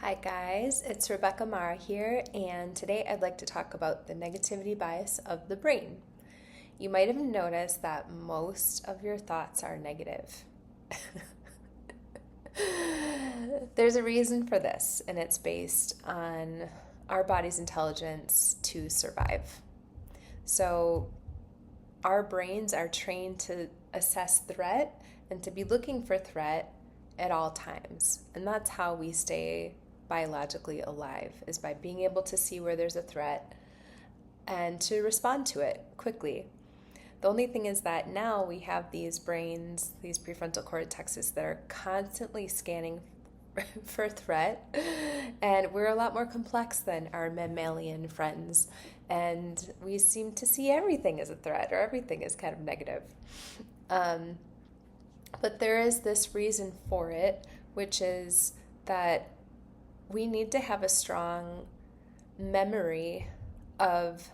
Hi guys, it's Rebecca Mara here, and today I'd like to talk about the negativity bias of the brain. You might have noticed that most of your thoughts are negative. There's a reason for this, and it's based on our body's intelligence to survive. So, our brains are trained to assess threat and to be looking for threat at all times. And that's how we stay biologically alive, is by being able to see where there's a threat and to respond to it quickly. The only thing is that now we have these brains, these prefrontal cortexes that are constantly scanning for threat, and we're a lot more complex than our mammalian friends, and we seem to see everything as a threat or everything as kind of negative. But there is this reason for it, which is that we need to have a strong memory of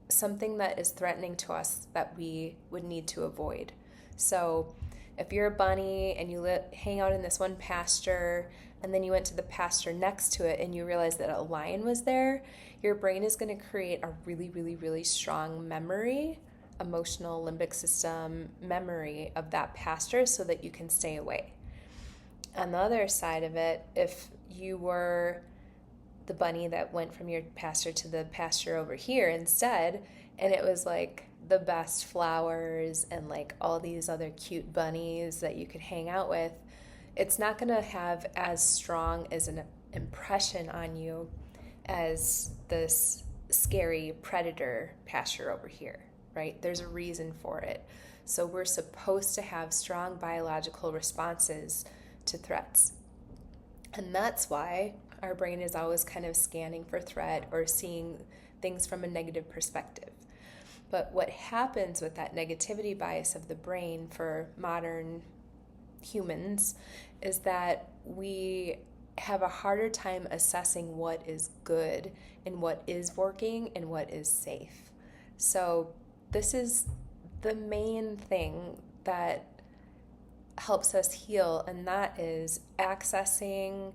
something that is threatening to us that we would need to avoid. So if you're a bunny and you hang out in this one pasture and then you went to the pasture next to it and you realize that a lion was there, your brain is going to create a really, really, really strong memory, emotional limbic system memory of that pasture so that you can stay away. On the other side of it, if you were the bunny that went from your pasture to the pasture over here instead, and it was like the best flowers and like all these other cute bunnies that you could hang out with, it's not going to have as strong as an impression on you as this scary predator pasture over here, right? There's a reason for it. So we're supposed to have strong biological responses to threats. And that's why our brain is always kind of scanning for threat or seeing things from a negative perspective. But what happens with that negativity bias of the brain for modern humans is that we have a harder time assessing what is good and what is working and what is safe. So this is the main thing that helps us heal, and that is accessing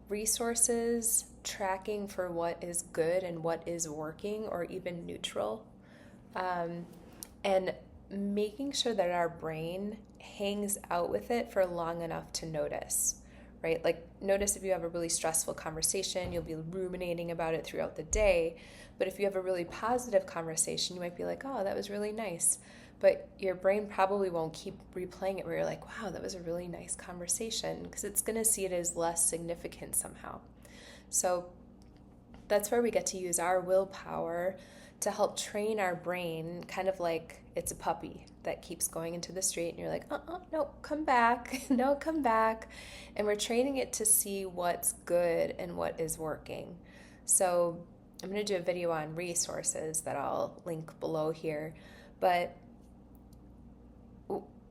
resources, tracking for what is good and what is working or even neutral, and making sure that our brain hangs out with it for long enough to notice, right? Like, notice if you have a really stressful conversation, you'll be ruminating about it throughout the day. But if you have a really positive conversation, you might be like, oh, that was really nice. But your brain probably won't keep replaying it where you're like, wow, that was a really nice conversation, because it's going to see it as less significant somehow. So that's where we get to use our willpower to help train our brain, kind of like it's a puppy that keeps going into the street and you're like, no, come back, no, come back. And we're training it to see what's good and what is working. So I'm going to do a video on resources that I'll link below here. But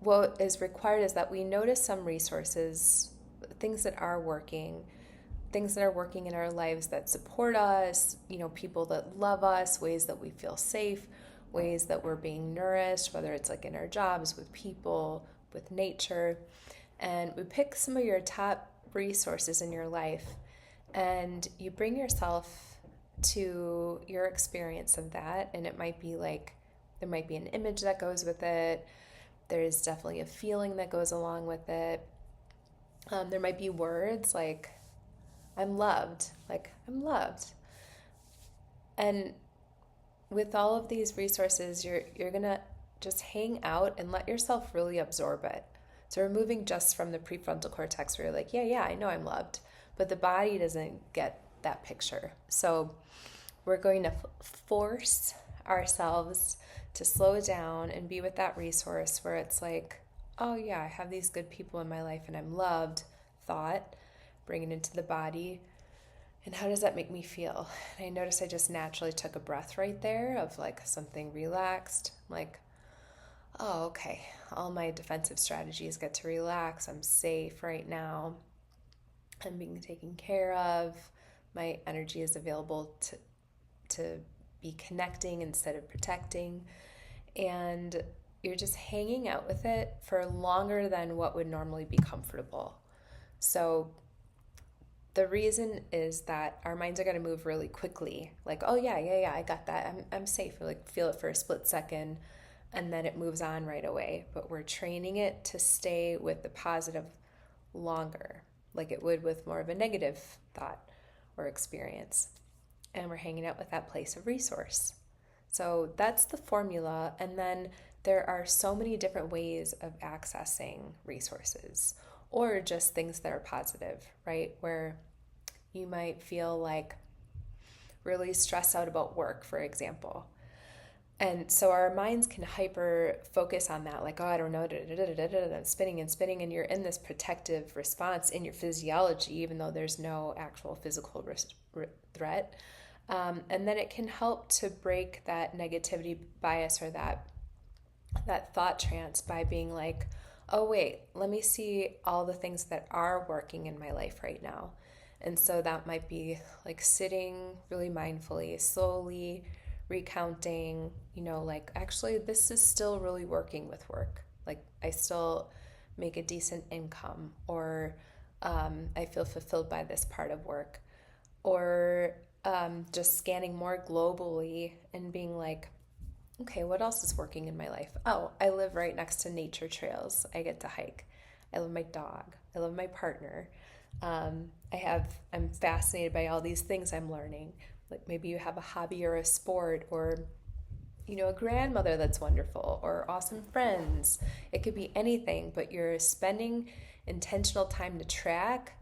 what is required is that we notice some resources, things that are working, things that are working in our lives that support us, people that love us, ways that we feel safe, ways that we're being nourished, whether it's like in our jobs, with people, with nature. And we pick some of your top resources in your life and you bring yourself to your experience of that. And it might be like, there might be an image that goes with it. There's definitely a feeling that goes along with it. There might be words like, I'm loved, And with all of these resources, you're going to just hang out and let yourself really absorb it. So we're moving just from the prefrontal cortex where you're like, yeah, I know I'm loved. But the body doesn't get that picture. So we're going to force ourselves to slow down and be with that resource where it's like, oh yeah, I have these good people in my life and I'm loved, thought, bring it into the body. And how does that make me feel? And I noticed I just naturally took a breath right there of like something relaxed. I'm like, oh, okay, all my defensive strategies get to relax. I'm safe right now. I'm being taken care of. My energy is available to be connecting instead of protecting. And you're just hanging out with it for longer than what would normally be comfortable. So the reason is that our minds are going to move really quickly. Like, oh yeah, I got that. I'm safe. We like feel it for a split second, and then it moves on right away. But we're training it to stay with the positive longer, like it would with more of a negative thought or experience. And we're hanging out with that place of resource. So that's the formula. And then there are so many different ways of accessing resources or just things that are positive, right? Where you might feel like really stressed out about work, for example. And so our minds can hyper focus on that, like, oh, I don't know, spinning and spinning, and you're in this protective response in your physiology, even though there's no actual physical threat. And then it can help to break that negativity bias or that thought trance by being like, oh, wait, let me see all the things that are working in my life right now. And so that might be like sitting really mindfully, slowly recounting, like, actually, this is still really working with work. Like, I still make a decent income, or I feel fulfilled by this part of work, or just scanning more globally and being like, okay, what else is working in my life? Oh, I live right next to nature trails. I get to hike. I love my dog. I love my partner. I'm fascinated by all these things I'm learning. Like maybe you have a hobby or a sport, or a grandmother that's wonderful, or awesome friends. It could be anything, but you're spending intentional time to track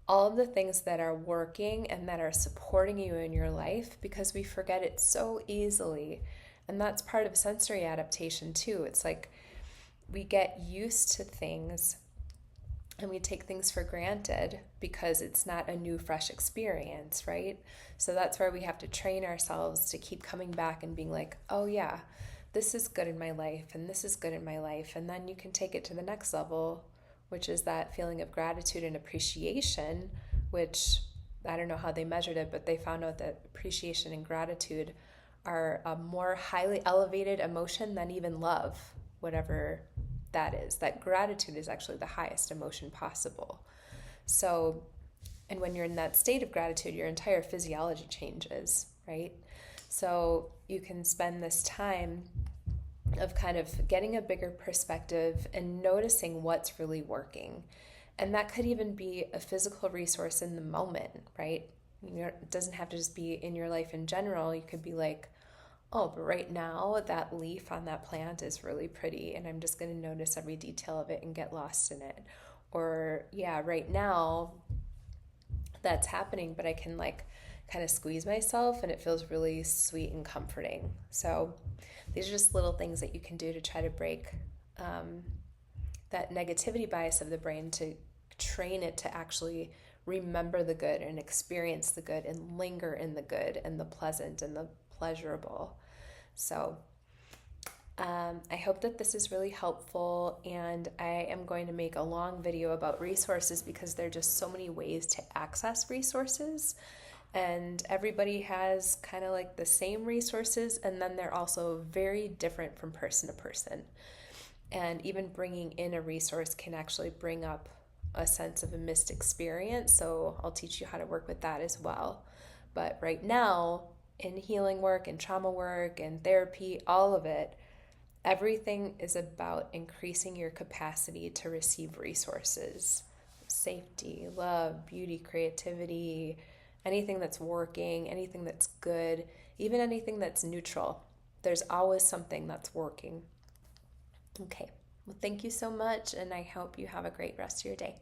all of the things that are working and that are supporting you in your life, because we forget it so easily. And that's part of sensory adaptation too. It's like we get used to things and we take things for granted because it's not a new, fresh experience, right? So that's where we have to train ourselves to keep coming back and being like, oh yeah, this is good in my life, and this is good in my life. And then you can take it to the next level, which is that feeling of gratitude and appreciation, which I don't know how they measured it, but they found out that appreciation and gratitude are a more highly elevated emotion than even love, whatever that is. That gratitude is actually the highest emotion possible. So, and when you're in that state of gratitude, your entire physiology changes, right? So you can spend this time of kind of getting a bigger perspective and noticing what's really working. And that could even be a physical resource in the moment, right? It doesn't have to just be in your life in general. You could be like, oh, but right now that leaf on that plant is really pretty, and I'm just going to notice every detail of it and get lost in it. Or, yeah, right now that's happening, but I can like kind of squeeze myself and it feels really sweet and comforting. So these are just little things that you can do to try to break that negativity bias of the brain, to train it to actually remember the good and experience the good and linger in the good and the pleasant and the pleasurable. So I hope that this is really helpful, and I am going to make a long video about resources because there are just so many ways to access resources, and everybody has kind of like the same resources, and then they're also very different from person to person. And even bringing in a resource can actually bring up a sense of a missed experience, so I'll teach you how to work with that as well. But right now, in healing work and trauma work and therapy, all of it, everything is about increasing your capacity to receive resources. Safety, love, beauty, creativity, anything that's working, anything that's good, even anything that's neutral. There's always something that's working. Okay, well, thank you so much, and I hope you have a great rest of your day.